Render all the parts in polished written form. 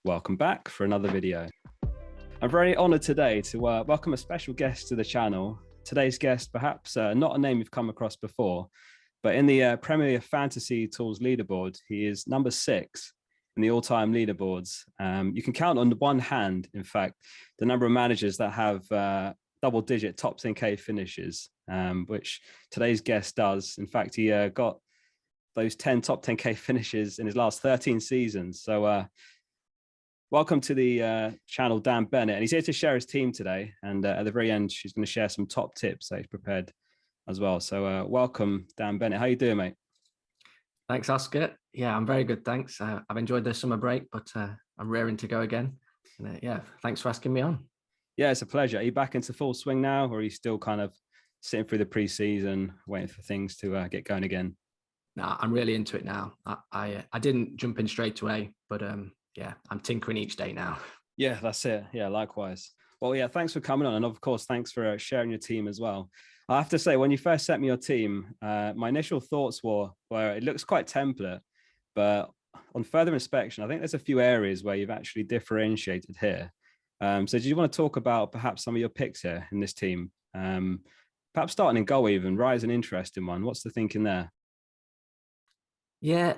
Welcome back for another video. I'm very honoured today to welcome a special guest to the channel. Today's guest, perhaps not a name you've come across before, but in the Premier Fantasy Tools leaderboard, he is number 6 in the all-time leaderboards. You can count on one hand, in fact, the number of managers that have double-digit top 10k finishes, which today's guest does. In fact, he got those 10 top 10k finishes in his last 13 seasons. So welcome to the channel, Dan Bennett. And he's here to share his team today. And at the very end, she's going to share some top tips that he's prepared as well. So welcome, Dan Bennett. How you doing, mate? Thanks, Oscar. Yeah, I'm very good, thanks. I've enjoyed the summer break, but I'm raring to go again. And, yeah, thanks for asking me on. Yeah, it's a pleasure. Are you back into full swing now, or are you still kind of sitting through the pre-season, waiting for things to get going again? No, I'm really into it now. I didn't jump in straight away, but yeah, I'm tinkering each day now. Yeah, that's it. Yeah, likewise. Well, yeah, thanks for coming on. And of course, thanks for sharing your team as well. I have to say, when you first sent me your team, my initial thoughts were it looks quite template, but on further inspection, I think there's a few areas where you've actually differentiated here. So do you want to talk about perhaps some of your picks here in this team? Perhaps starting in goal even. Raya's an interesting one. What's the thinking there? Yeah,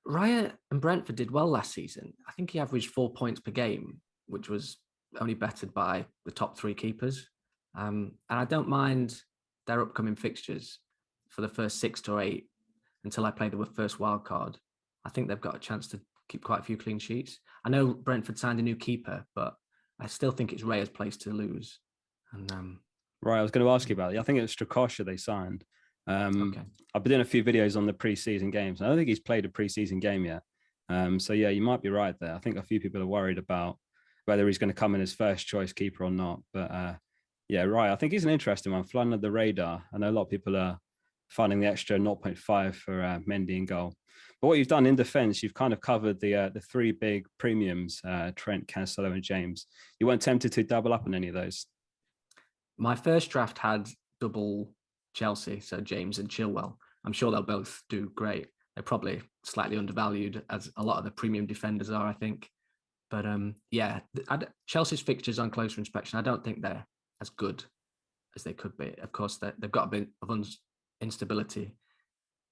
Raya and Brentford did well last season. I think he averaged 4 points per game, which was only bettered by the top 3 keepers. And I don't mind their upcoming fixtures for the first 6 to 8 until I play the first wildcard. I think they've got a chance to keep quite a few clean sheets. I know Brentford signed a new keeper, but I still think it's Raya's place to lose. And right, I was going to ask you about it. I think it was Strakosha they signed. Okay. I've been doing a few videos on the pre-season games. I don't think he's played a pre-season game yet. So yeah, you might be right there. I think a few people are worried about whether he's going to come in as first choice keeper or not. But yeah, right. I think he's an interesting one, flying under the radar. I know a lot of people are finding the extra 0.5 for Mendy in goal. But what you've done in defence, you've kind of covered the 3 big premiums, Trent, Cancelo and James. You weren't tempted to double up on any of those? My first draft had double Chelsea, so James and Chilwell. I'm sure they'll both do great. They're probably slightly undervalued, as a lot of the premium defenders are, I think. But yeah, Chelsea's fixtures on closer inspection, I don't think they're as good as they could be. Of course, they've got a bit of instability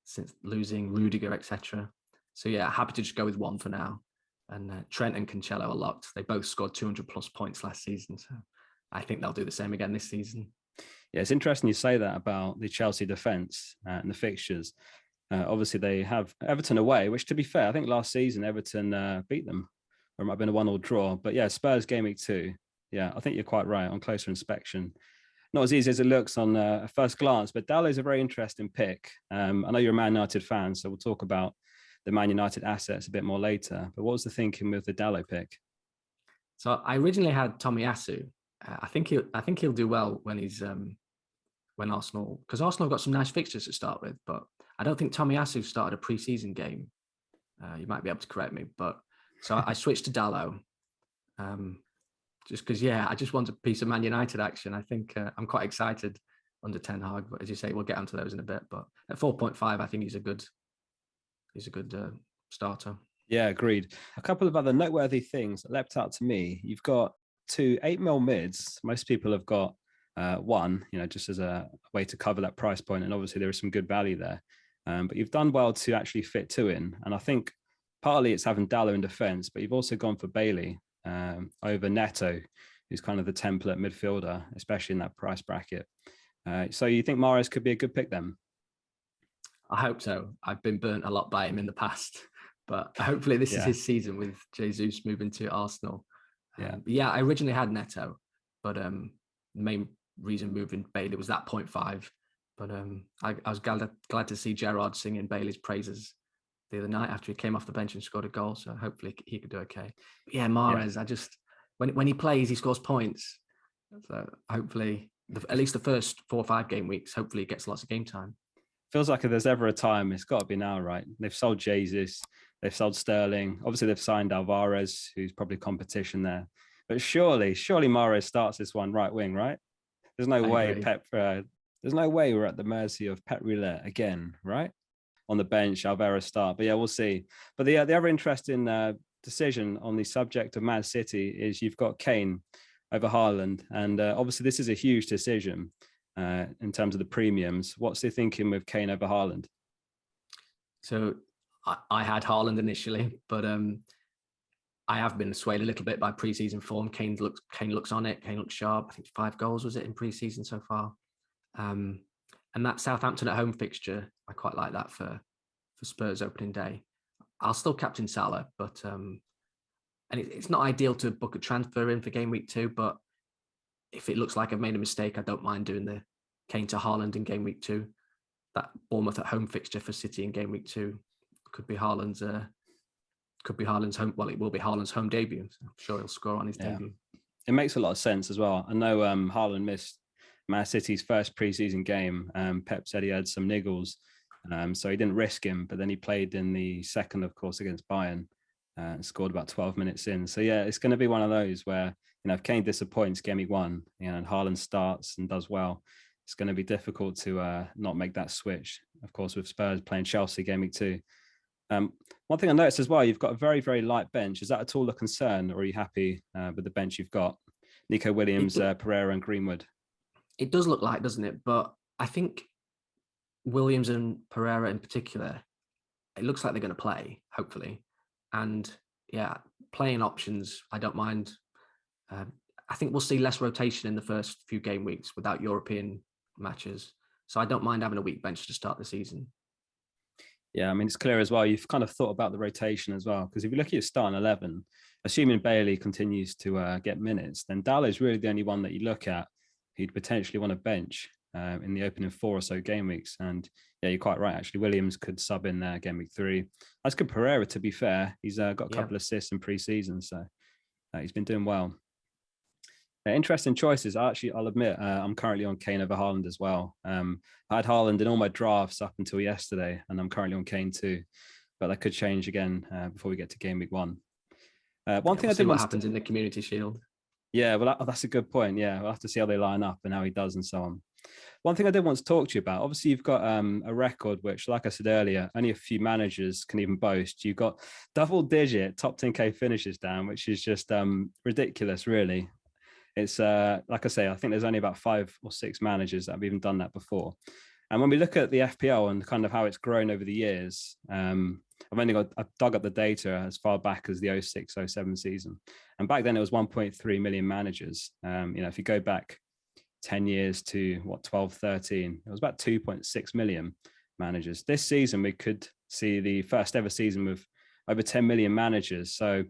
since losing Rudiger, etc. So yeah, happy to just go with one for now. And Trent and Cancelo are locked. They both scored 200 plus points last season, so I think they'll do the same again this season. Yeah, it's interesting you say that about the Chelsea defence and the fixtures. Obviously, they have Everton away, which, to be fair, I think last season Everton beat them, or it might have been a 1-1 draw. But yeah, Spurs game week 2. Yeah, I think you're quite right on closer inspection. Not as easy as it looks on a first glance, but Dalot's a very interesting pick. I know you're a Man United fan, so we'll talk about the Man United assets a bit more later. But what was the thinking with the Dalot pick? So I originally had Tomiyasu. I think he'll do well when he's when Arsenal, because Arsenal have got some nice fixtures to start with, but I don't think Tomiyasu started a pre-season game. You might be able to correct me, but so I switched to Dalot, just because, yeah, I just want a piece of Man United action. I think I'm quite excited under Ten Hag, but as you say, we'll get onto those in a bit. But at 4.5, I think he's a good starter. Yeah, agreed. A couple of other noteworthy things that leapt out to me. You've got 2 8 mil mids. Most people have got one, just as a way to cover that price point. And obviously there is some good value there. But you've done well to actually fit 2 in. And I think partly it's having Dalot in defence, but you've also gone for Bailey over Neto, who's kind of the template midfielder, especially in that price bracket. So you think Mahrez could be a good pick then? I hope so. I've been burnt a lot by him in the past, but hopefully this is his season with Jesus moving to Arsenal. Yeah, I originally had Neto, but the main reason moving Bailey was that 0.5. But I was glad to see Gerrard singing Bailey's praises the other night after he came off the bench and scored a goal. So hopefully he could do okay. But yeah, Mahrez, I just when he plays, he scores points. So hopefully, at least the first 4 or 5 game weeks, hopefully he gets lots of game time. Feels like if there's ever a time, it's got to be now, right? They've sold Jesus, they've sold Sterling. Obviously, they've signed Alvarez, who's probably competition there. But surely Mahrez starts this one right wing, right? There's no way there's no way we're at the mercy of Pep Roulette again, right? On the bench, Alvarez start. But yeah, we'll see. But the other interesting decision on the subject of Man City is you've got Kane over Haaland. And obviously this is a huge decision in terms of the premiums. What's the thinking with Kane over Haaland? So I had Haaland initially, but I have been swayed a little bit by preseason form. Kane looks on it. Kane looks sharp. I think 5 goals was it in preseason so far. And that Southampton at home fixture, I quite like that for Spurs opening day. I'll still captain Salah, but and it's not ideal to book a transfer in for game week 2. But if it looks like I've made a mistake, I don't mind doing the Kane to Haaland in game week 2. That Bournemouth at home fixture for City in game week 2 could be Haaland's home. Well, it will be Haaland's home debut. So I'm sure he'll score on his debut. It makes a lot of sense as well. I know Haaland missed Man City's first preseason game. Pep said he had some niggles, so he didn't risk him. But then he played in the second, of course, against Bayern and scored about 12 minutes in. So yeah, it's going to be one of those where, if Kane disappoints game week 1, and Haaland starts and does well, it's going to be difficult to not make that switch. Of course, with Spurs playing Chelsea game week 2. One thing I noticed as well, you've got a very, very light bench. Is that at all a concern, or are you happy with the bench you've got? Nico Williams, Pereira and Greenwood. It does look light, doesn't it? But I think Williams and Pereira in particular, it looks like they're going to play, hopefully. And yeah, playing options, I don't mind. I think we'll see less rotation in the first few game weeks without European matches. So I don't mind having a weak bench to start the season. Yeah, I mean, it's clear as well. You've kind of thought about the rotation as well, because if you look at your starting 11, assuming Bailey continues to get minutes, then Dalla is really the only one that you look at who'd potentially want to bench in the opening 4 or so game weeks. And yeah, you're quite right. Actually, Williams could sub in there game week 3. As could Pereira, to be fair. He's got a couple of assists in pre-season, so he's been doing well. Interesting choices. I'll admit, I'm currently on Kane over Haaland as well. I had Haaland in all my drafts up until yesterday, and I'm currently on Kane too. But that could change again before we get to game week 1. One thing I did what happens in the Community Shield. Yeah, well, that's a good point. Yeah, we'll have to see how they line up and how he does and so on. One thing I did want to talk to you about, obviously you've got a record which, like I said earlier, only a few managers can even boast. You've got double-digit top 10K finishes, Dan, which is just ridiculous, really. It's like I say, I think there's only about 5 or 6 managers that have even done that before. And when we look at the FPL and kind of how it's grown over the years, I've dug up the data as far back as the 06-07 season. And back then it was 1.3 million managers. If you go back 10 years to 12-13, it was about 2.6 million managers. This season, we could see the first ever season with over 10 million managers. So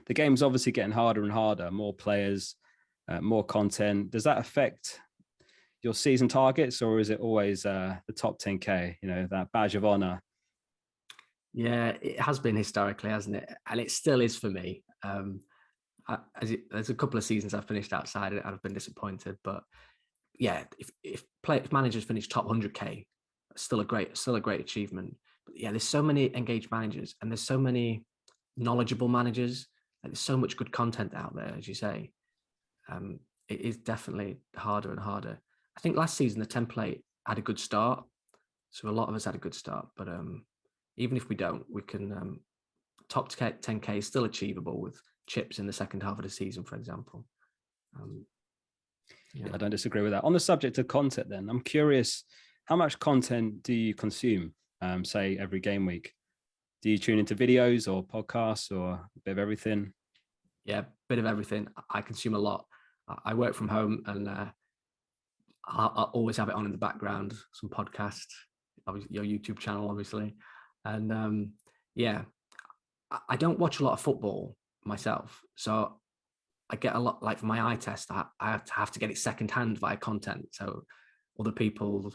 the game's obviously getting harder and harder, more players, more content. Does that affect your season targets, or is it always the top 10K, that badge of honor? Yeah, it has been historically, hasn't it? And it still is for me. There's a couple of seasons I've finished outside it and I've been disappointed. But yeah, if managers finish top 100K, still a great achievement. But yeah, there's so many engaged managers and there's so many knowledgeable managers, and there's so much good content out there, as you say. It is definitely harder and harder. I think last season the template had a good start, so a lot of us had a good start. But even if we don't, we can top 10K is still achievable with chips in the second half of the season, for example. Yeah, I don't disagree with that. On the subject of content, then, I'm curious, how much content do you consume, say, every game week? Do you tune into videos or podcasts or a bit of everything? Yeah, a bit of everything. I consume a lot. I work from home and I'll always have it on in the background, some podcasts, obviously your YouTube channel, obviously. And yeah, I don't watch a lot of football myself. So I get a lot, like for my eye test, I have to get it secondhand via content. So other people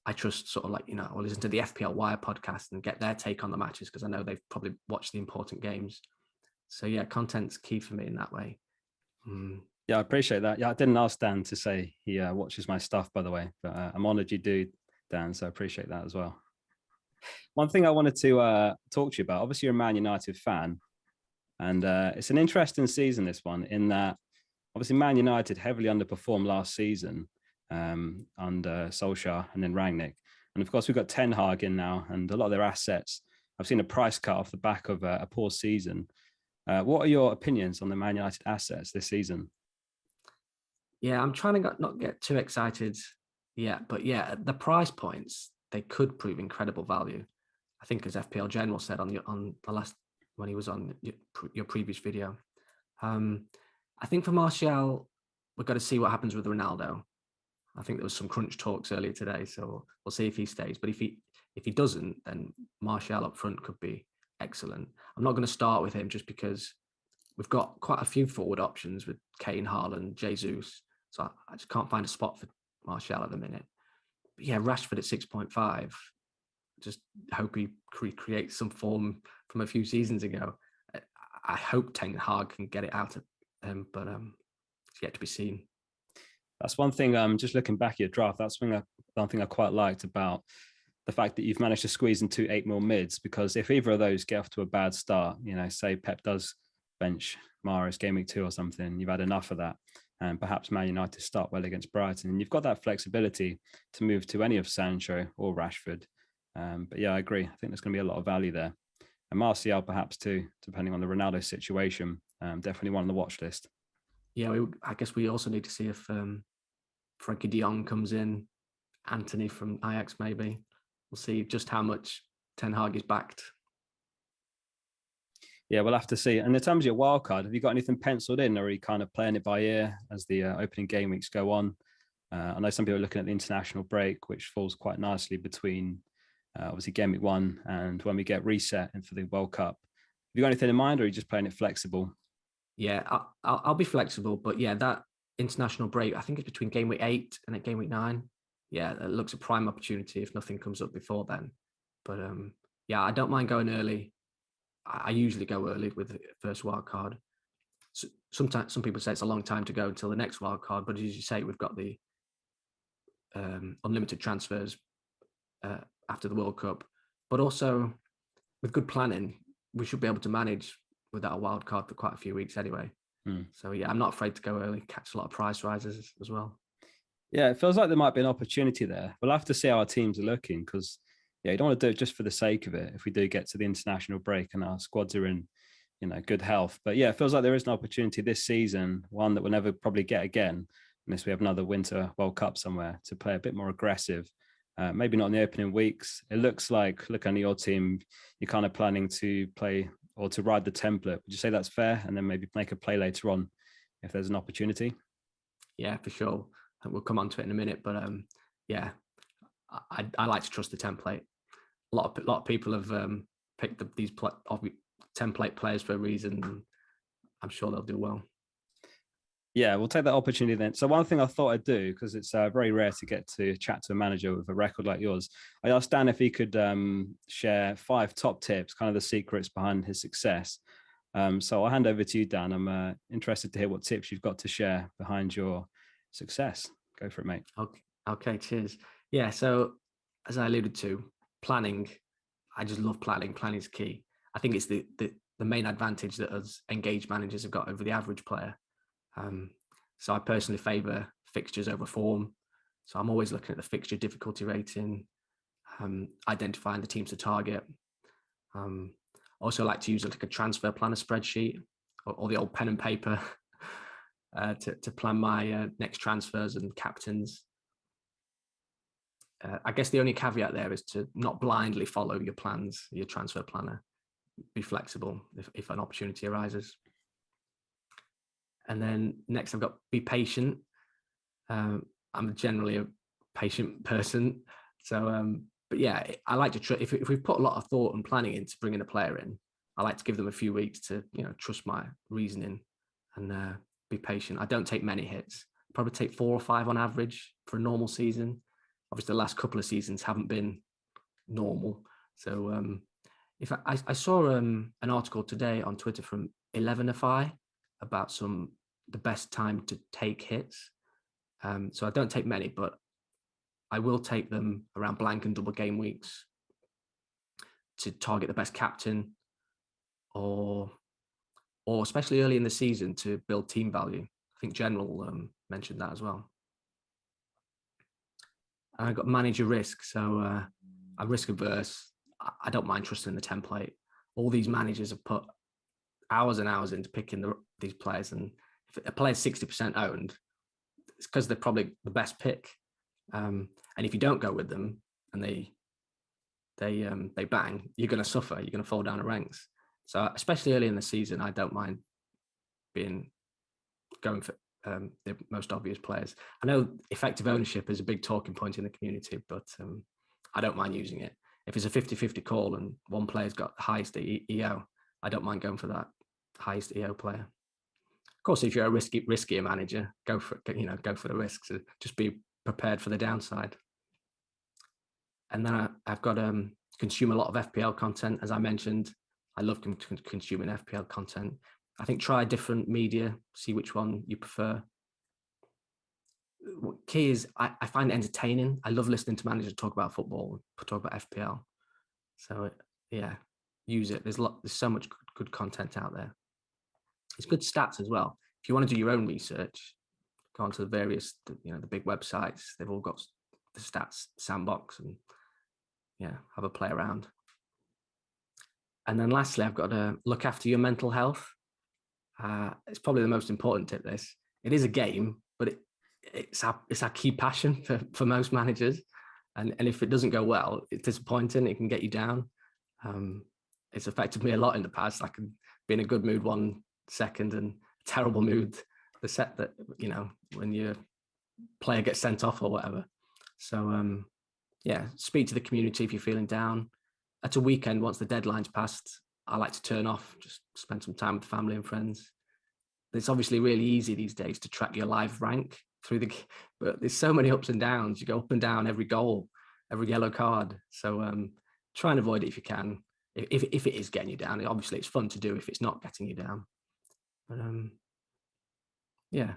I trust sort of like, or listen to the FPL Wire podcast and get their take on the matches because I know they've probably watched the important games. So yeah, content's key for me in that way. Yeah, I appreciate that. Yeah, I didn't ask Dan to say he watches my stuff, by the way, but I'm honored you do, Dan. So I appreciate that as well. One thing I wanted to talk to you about, obviously you're a Man United fan, and it's an interesting season, this one, in that obviously Man United heavily underperformed last season under Solskjaer and then Rangnick. And of course, we've got Ten Hag in now, and a lot of their assets I've seen a price cut off the back of a poor season. What are your opinions on the Man United assets this season? Yeah, I'm trying to not get too excited yet, but yeah, at the price points, they could prove incredible value. I think, as FPL General said on the last, when he was on your previous video. I think for Martial, we've got to see what happens with Ronaldo. I think there was some crunch talks earlier today, so we'll see if he stays. But if he doesn't, then Martial up front could be excellent. I'm not going to start with him just because we've got quite a few forward options with Kane, Haaland, Jesus. So I just can't find a spot for Martial at the minute. But yeah, Rashford at 6.5. Just hope he creates some form from a few seasons ago. I hope Ten Hag can get it out of him, but it's yet to be seen. That's one thing. Just looking back at your draft, that's one thing I quite liked about the fact that you've managed to squeeze in 2 8 mil mids. Because if either of those get off to a bad start, say Pep does bench Mahrez game week 2 or something, you've had enough of that. And perhaps Man United start well against Brighton. And you've got that flexibility to move to any of Sancho or Rashford. But yeah, I agree. I think there's going to be a lot of value there. And Martial perhaps too, depending on the Ronaldo situation. Definitely one on the watch list. Yeah, I guess we also need to see if Frankie de Jong comes in, Anthony from Ajax maybe. We'll see just how much Ten Hag is backed. Yeah, we'll have to see. And in terms of your wildcard, have you got anything penciled in, or are you kind of playing it by ear as the opening game weeks go on? I know some people are looking at the international break, which falls quite nicely between obviously game week 1 and when we get reset and for the World Cup. Have you got anything in mind, or are you just playing it flexible? Yeah, I'll be flexible, but yeah, that international break, I think it's between game week 8 and at game week 9. Yeah, it looks a prime opportunity if nothing comes up before then. But yeah, I don't mind going early. I usually go early with the first wild card. So sometimes some people say it's a long time to go until the next wild card, but as you say, we've got the unlimited transfers after the World Cup. But also, with good planning, we should be able to manage without a wild card for quite a few weeks anyway. So yeah, I'm not afraid to go early, catch a lot of price rises as well. Yeah, it feels like there might be an opportunity there. We'll have to see how our teams are looking, because you don't want to do it just for the sake of it if we do get to the international break and our squads are in good health. But yeah, it feels like there is an opportunity this season, one that we'll never probably get again unless we have another Winter World Cup somewhere, to play a bit more aggressive. Maybe not in the opening weeks. It looks like, looking at your team, you're kind of planning to play or to ride the template. Would you say that's fair? And then maybe make a play later on if there's an opportunity? Yeah, for sure. We'll come on to it in a minute, but yeah, I like to trust the template. A lot of people have picked up these template players for a reason. I'm sure they'll do well. Yeah, we'll take that opportunity then. So one thing I thought I'd do, because it's very rare to get to chat to a manager with a record like yours, I asked Dan if he could share 5 top tips, kind of the secrets behind his success. So I'll hand over to you, Dan. I'm interested to hear what tips you've got to share behind your success. Go for it, mate. Okay, cheers. Yeah, so as I alluded to, planning, I just love planning. Planning is key. I think it's the main advantage that us engaged managers have got over the average player. So I personally favour fixtures over form. So I'm always looking at the fixture difficulty rating, identifying the teams to target. Also like to use like a transfer planner spreadsheet or the old pen and paper to plan my next transfers and captains. I guess the only caveat there is to not blindly follow your plans, your transfer planner. Be flexible if an opportunity arises. And then next I've got be patient. I'm generally a patient person. So, but yeah, I like to if we've put a lot of thought and planning into bringing a player in, I like to give them a few weeks to, trust my reasoning and be patient. I don't take many hits. Probably take 4 or 5 on average for a normal season. Obviously, the last couple of seasons haven't been normal. So if I saw an article today on Twitter from 11FI about the best time to take hits. So I don't take many, but I will take them around blank and double game weeks to target the best captain, or especially early in the season to build team value. I think General mentioned that as well. And I got manage your risk. So I'm risk averse. I don't mind trusting the template. All these managers have put hours and hours into picking these players, and if a player's 60% owned, it's because they're probably the best pick. And if you don't go with them and they bang, you're going to suffer. You're going to fall down the ranks. So especially early in the season, I don't mind going for the most obvious players. I know effective ownership is a big talking point in the community, but I don't mind using it. If it's a 50-50 call and one player's got the highest EO, I don't mind going for that highest EO player. Of course, if you're a riskier manager, go for it. Go for the risks. Just be prepared for the downside. And then I've got to consume a lot of FPL content, as I mentioned. I love consuming FPL content. I think try different media, see which one you prefer. Key is I find it entertaining. I love listening to managers talk about football, talk about FPL. So yeah, use it. There's so much good content out there. It's good stats as well. If you want to do your own research, go onto the various, the big websites. They've all got the stats sandbox, and yeah, have a play around. And then lastly, I've got to look after your mental health. It's probably the most important tip. It is a game, but it's our key passion for most managers. And if it doesn't go well, it's disappointing. It can get you down. It's affected me a lot in the past. I can be in a good mood 1 second and terrible mood the set that, when your player gets sent off or whatever. So yeah, speak to the community if you're feeling down. At a weekend, once the deadline's passed, I like to turn off, just spend some time with family and friends. It's obviously really easy these days to track your live rank but there's so many ups and downs. You go up and down every goal, every yellow card. So try and avoid it if you can. If it is getting you down, obviously it's fun to do if it's not getting you down. But yeah,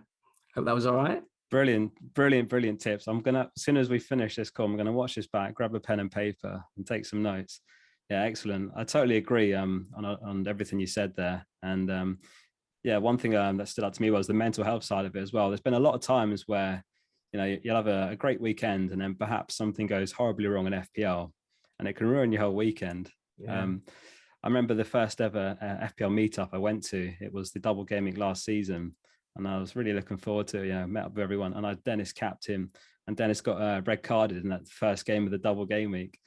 hope that was all right. Brilliant tips. I'm gonna, as soon as we finish this call, I'm gonna watch this back, grab a pen and paper, and take some notes. Yeah, excellent. I totally agree on everything you said there. And yeah, one thing that stood out to me was the mental health side of it as well. There's been a lot of times where you'll have a great weekend, and then perhaps something goes horribly wrong in FPL, and it can ruin your whole weekend. Yeah. I remember the first ever FPL meetup I went to. It was the double Gameweek last season. And I was really looking forward to, met up with everyone. And Dennis capped him, and Dennis got red carded in that first game of the double game week.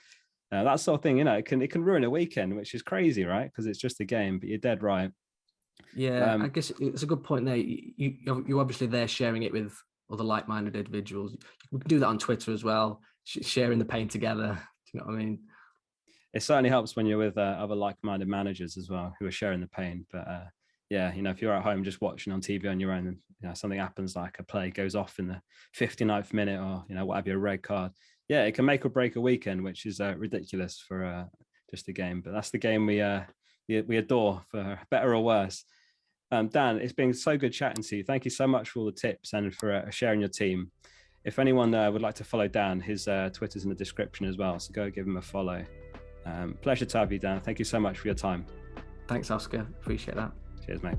That sort of thing, it can ruin a weekend, which is crazy, right? Because it's just a game. But you're dead right. Yeah, I guess it's a good point there. You're obviously there sharing it with other like-minded individuals. We can do that on Twitter as well, sharing the pain together. Do you know what I mean? It certainly helps when you're with other like-minded managers as well who are sharing the pain. But yeah, if you're at home just watching on TV on your own, and something happens, like a play goes off in the 59th minute, or whatever, a red card, yeah, it can make or break a weekend, which is ridiculous for just a game. But that's the game we adore, for better or worse. Dan, it's been so good chatting to you. Thank you so much for all the tips and for sharing your team. If anyone would like to follow Dan, his Twitter's in the description as well, so go give him a follow. Pleasure to have you, Dan. Thank you so much for your time. Thanks, Oscar. Appreciate that. Cheers, mate.